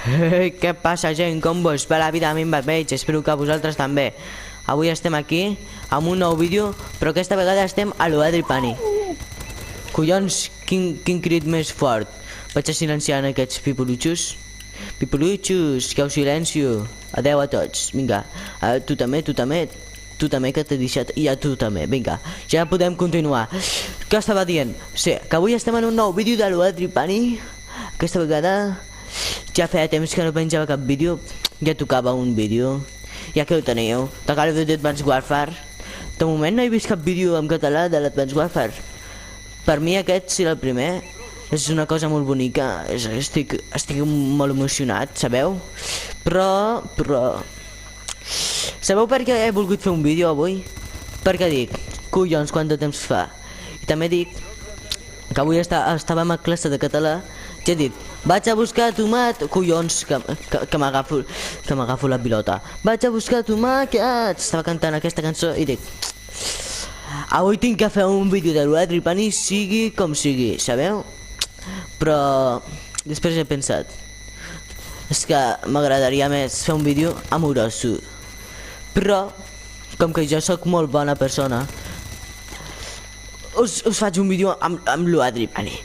Què passa, gent? Com vos va la vida? A mi em va bé, espero que a vosaltres també. Avui estem aquí amb un nou vídeo, però aquesta vegada estem a lo Adri Pani. Collons, quin crit més fort. Vaig a silenciar aquests pipolutxos. Pipolutxos, que ho silencio. Adeu a tots, vinga. Tu també, que t'he deixat, i a tu també, vinga. Ja podem continuar. Què estava dient? Sí, que avui estem en un nou vídeo de lo Adri Pani. Aquesta vegada ja feia temps que no penjava cap vídeo. Ja tocava un vídeo. Ja que ho teniu, de Call of Duty Advanced Warfare. De moment no he vist cap vídeo en català de l'Advanced Warfare. Per mi aquest sí el primer. És una cosa molt bonica. Estic molt emocionat, sabeu? Però... Sabeu per què he volgut fer un vídeo avui? Perquè dic, collons, quant de temps fa. I també dic que avui estàvem a classe de català. Ja he dit, vaig a buscar tomat... Collons, que m'agafo la pilota. Vaig a buscar tomàquets. Estava cantant aquesta cançó i dic, avui tinc que fer un vídeo de l'Adri Pani, sigui com sigui, sabeu? Però després he pensat, és que m'agradaria més fer un vídeo amoroso. Però, com que jo sóc molt bona persona, us faig un vídeo amb l'Adri Pani.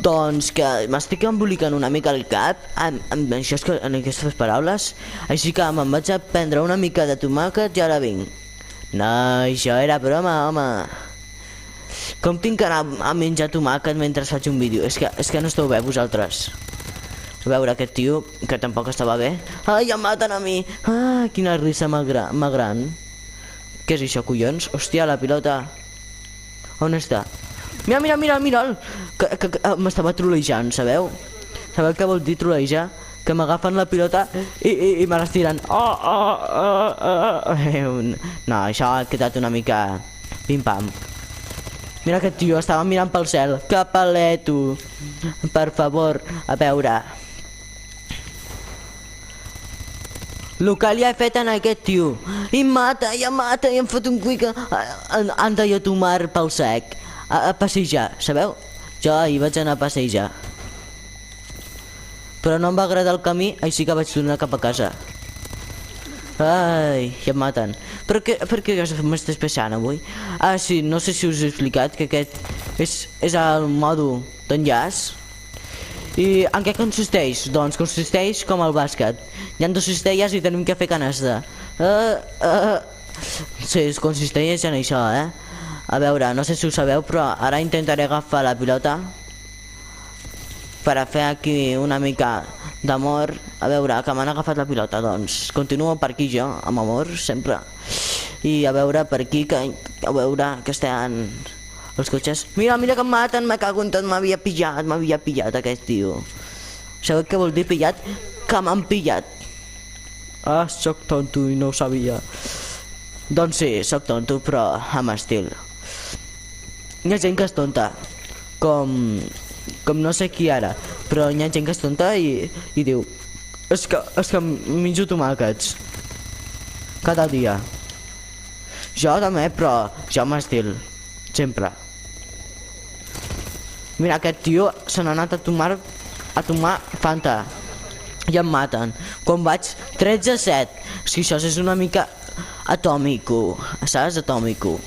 Doncs que m'estic embolicant una mica el cap amb això, en aquestes paraules. Així que me'n vaig a prendre una mica de tomàquet i ara vinc. No, això era broma, home. Com tinc que anar a menjar tomàquet mentre faig un vídeo? És que no esteu bé vosaltres. A veure aquest tio, que tampoc estava bé. Ai, em maten a mi. Ah, quina risa més gran. Què és això, collons? Hòstia, la pilota. On està? Mira'l. Que m'estava trolejant, sabeu? Sabeu què vol dir trolejar? Que m'agafen la pilota i me l'estiren. No, això ha quedat una mica pim-pam. Mira aquest tio, estava mirant pel cel. Que paleto. Per favor, a veure. El que li ha fet a aquest tio. I em mata, i em fot un cuica. Han de tomar pel sec. A passejar, sabeu? Jo hi vaig anar a passejar. Però no em va agradar el camí, així que vaig tornar cap a casa. Ai, ja em maten. Per què m'estàs passant avui? Ah, sí, no sé si us he explicat que aquest és el mòdul d'enllaç. I en què consisteix? Doncs consisteix com el bàsquet. Hi ha 2 cistelles i tenim que fer canasta. Sí, consisteix en això, A veure, no sé si ho sabeu, però ara intentaré agafar la pilota per a fer aquí una mica d'amor. A veure, que m'han agafat la pilota, doncs continuo per aquí jo, amb amor, sempre. I a veure, per aquí, a veure que estan els cotxes. Mira que em maten, me cago en tot, m'havia pillat aquest tio. Sabeu què vol dir pillat? Que m'han pillat. Ah, sóc tonto i no ho sabia. Doncs sí, sóc tonto, però amb estil. Hi ha gent que és tonta, com no sé qui ara, però hi ha gent que és tonta i diu, és que menjo tomàquets cada dia. Jo també, però jo amb estil, sempre. Mira, aquest tio se n'ha anat a tomar Fanta i em maten. Quan vaig 13-7, és que això és una mica atòmico, saps? Atòmico.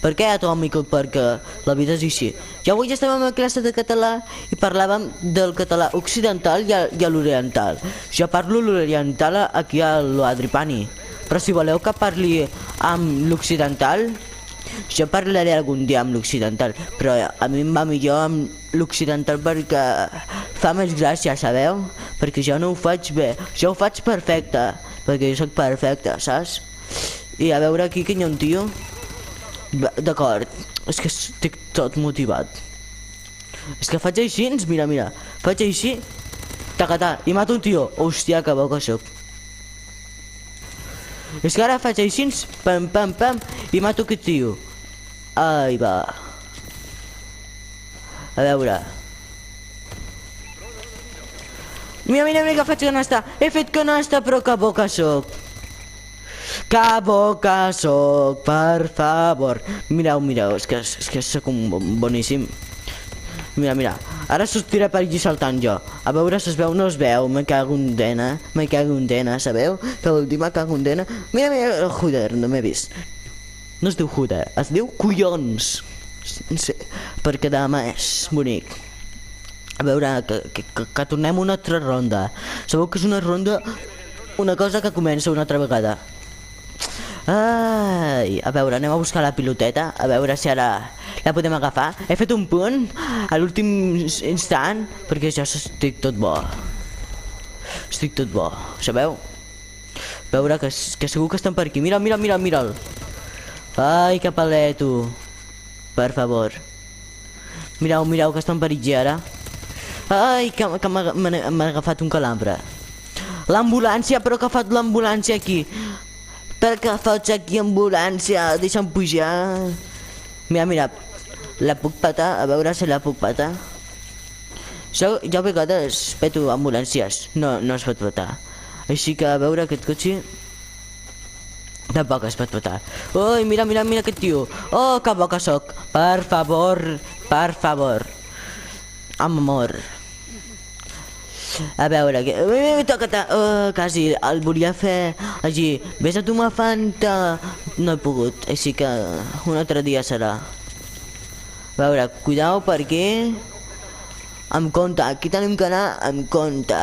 Per què atòmico? Perquè la vida és així. I avui estàvem a classe de català i parlàvem del català occidental i a l'oriental. Jo parlo l'oriental aquí a l'Adri Pani, però si voleu que parli amb l'occidental, jo parlaré algun dia amb l'occidental, però a mi em va millor amb l'occidental perquè fa més gràcia, sabeu? Perquè jo no ho faig bé, jo ho faig perfecte, perquè jo soc perfecte, saps? I a veure aquí que hi ha un tio. D'acord, és que estic tot motivat. És que faig així, mira, faig així, tacatà, i mato un tio. Hòstia, que bo que soc. És que ara faig així, pam, i mato aquest tio. Ai, va. A veure. Mira que faig canasta. He fet canasta, però que bo que soc. Que bo que soc, per favor. Mireu, és que soc un boníssim. Mira, Ara sortiré per aquí saltant jo. A veure si es veu o no es veu. Me cago en dena, sabeu? Que vol dir me cago en dena. Mira, mira, joder, no m'he vist. No es diu joder, es diu collons. Sí, per quedar més bonic. A veure, que tornem una altra ronda. Sabeu que és una ronda, una cosa que comença una altra vegada. Ai, a veure, anem a buscar la piloteta, a veure si ara la podem agafar. He fet un punt a l'últim instant perquè ja estic tot bo. Estic tot bo, sabeu? A veure, que segur que estan per aquí. Mira'l. Ai, que paleto. Per favor. Mireu, que estan per aquí ara. Ai, que m'ha agafat un calambre. L'ambulància, però que ha fet l'ambulància aquí? Per què fots aquí ambulància? Deixa'm pujar. Mira, la puc patar? A veure si la puc patar. Jo a vegades peto ambulàncies. No es pot patar. Així que a veure aquest cotxe tampoc es pot patar. Ui, mira aquest tio. Oh, que bo que soc. Per favor. Amb amor. A veure, quasi el volia fer així. Vés a tomar Fanta. No he pogut, així que un altre dia serà. A veure, cuidao per aquí. Amb compte, aquí tenim que anar amb compte.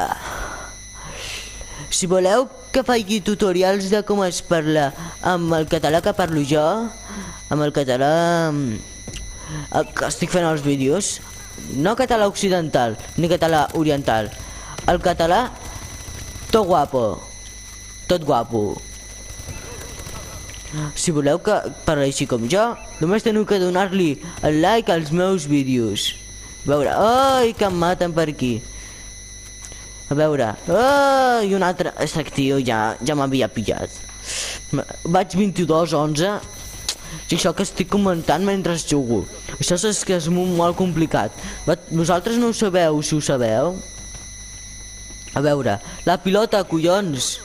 Si voleu que faci tutorials de com es parla amb el català que parlo jo, amb el català que estic fent els vídeos, no català occidental ni català oriental, el català tot guapo. Si voleu que parli així com jo, només teniu que donar-li el like als meus vídeos. A veure, ai, que em maten per aquí. A veure, ai, un altre, aquest tio ja m'havia pillat. Vaig 22-11. I això que estic comentant mentre jugo. Això és que és molt complicat. Vosaltres no ho sabeu, si ho sabeu? A veure, la pilota, collons.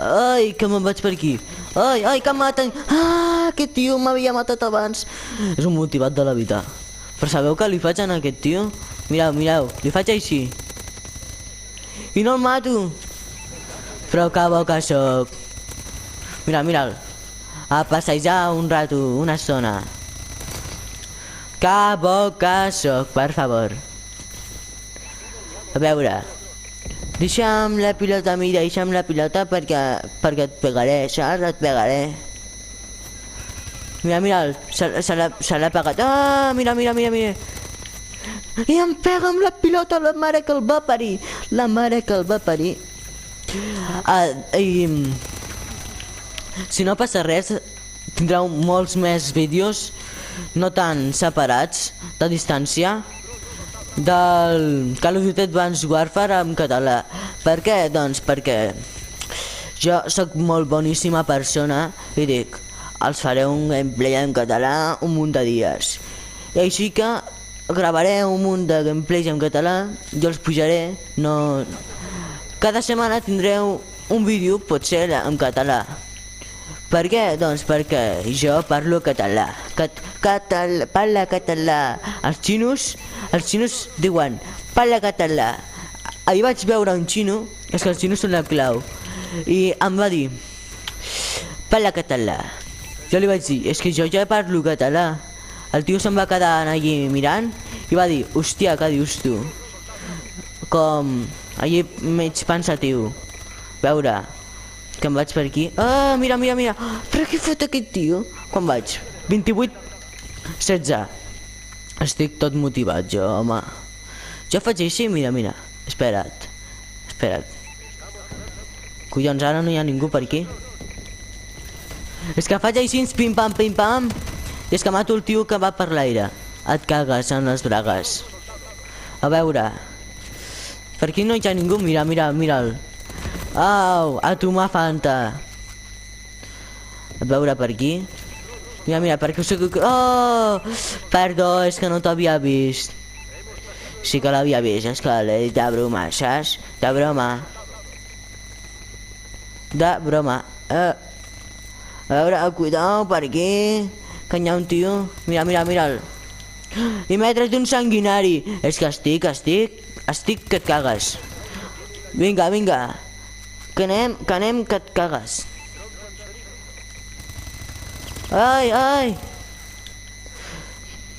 Ai, que me'n vaig per aquí. Ai, que em maten. Ah, aquest tio m'havia matat abans. És un motivat de la vida. Però sabeu què li faig a aquest tio? Mireu, li faig així. I no el mato. Però que bo que soc. Mira'l. A passejar un rato, una estona. Que bo que soc, per favor. A veure. Deixa'm la pilota, deixa'm la pilota perquè et pegaré, saps? Et pegaré. Mira'l, se l'ha pegat. Ah, mira. I em pega amb la pilota, la mare que el va parir. Si no passa res, tindreu molts més vídeos, no tan separats, de distància, del Call of Duty Advanced Warfare en català. Per què? Doncs perquè jo sóc molt boníssima persona i dic, els faré un gameplay en català un munt de dies. I així que gravaré un munt de gameplays en català, jo els pujaré, no... Cada setmana tindreu un vídeo, potser en català. Per què? Doncs perquè jo parlo català. Parla català. Els xinos diuen parla català. Ahir vaig veure un xino, és que els xinos són la clau, i em va dir parla català. Jo li vaig dir, és que jo ja parlo català. El tio se'm va quedar allí mirant i va dir, hòstia, què dius tu? Com allí mig pensatiu. Veure, que em vaig per aquí. Ah, mira. Però què fot aquest tio? Quan vaig? 28-16. Estic tot motivat jo, home. Jo faig així, mira. Espera't. Collons, ara no hi ha ningú per aquí. És que faig així, pim-pam, i és que mato el tio que va per l'aire. Et cagues en les bragues. A veure. Per aquí no hi ha ningú, mira'l. Au, a tomar Fanta. A veure per aquí. Mira, perquè sé que... Oh, perdó, és que no t'havia vist. Sí que l'havia vist, és que l'he dit de broma, saps? De broma. A veure, cuidao per aquí. Que hi ha un tio. Mira'l. I m'he tret un sanguinari. És que estic que et cagues. Vinga, que anem que et cagues. Ai!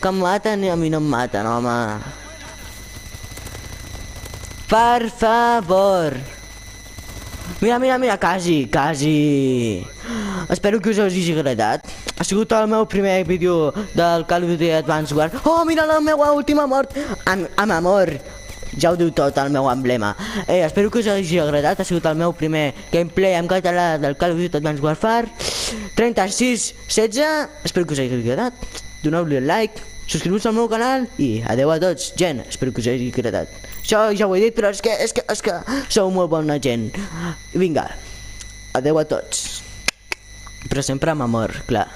Que em maten i a mi no em maten, home. Per favor. Mira, quasi. Espero que us hagi agradat. Ha sigut el meu primer vídeo del Call of Duty Advanced Warfare. Oh, mira la meva última mort. Amb amor. Ja ho diu tot el meu emblema. Espero que us hagi agradat. Ha sigut el meu primer gameplay en català del Call of Duty Advanced Warfare 36-16. Espero que us hagi agradat. Doneu-li el like, subscriu-vos al meu canal i adeu a tots, gent. Espero que us hagi agradat. Això ja ho he dit, però és que sou molt bona gent. Vinga, adeu a tots. Però sempre amb amor, clar.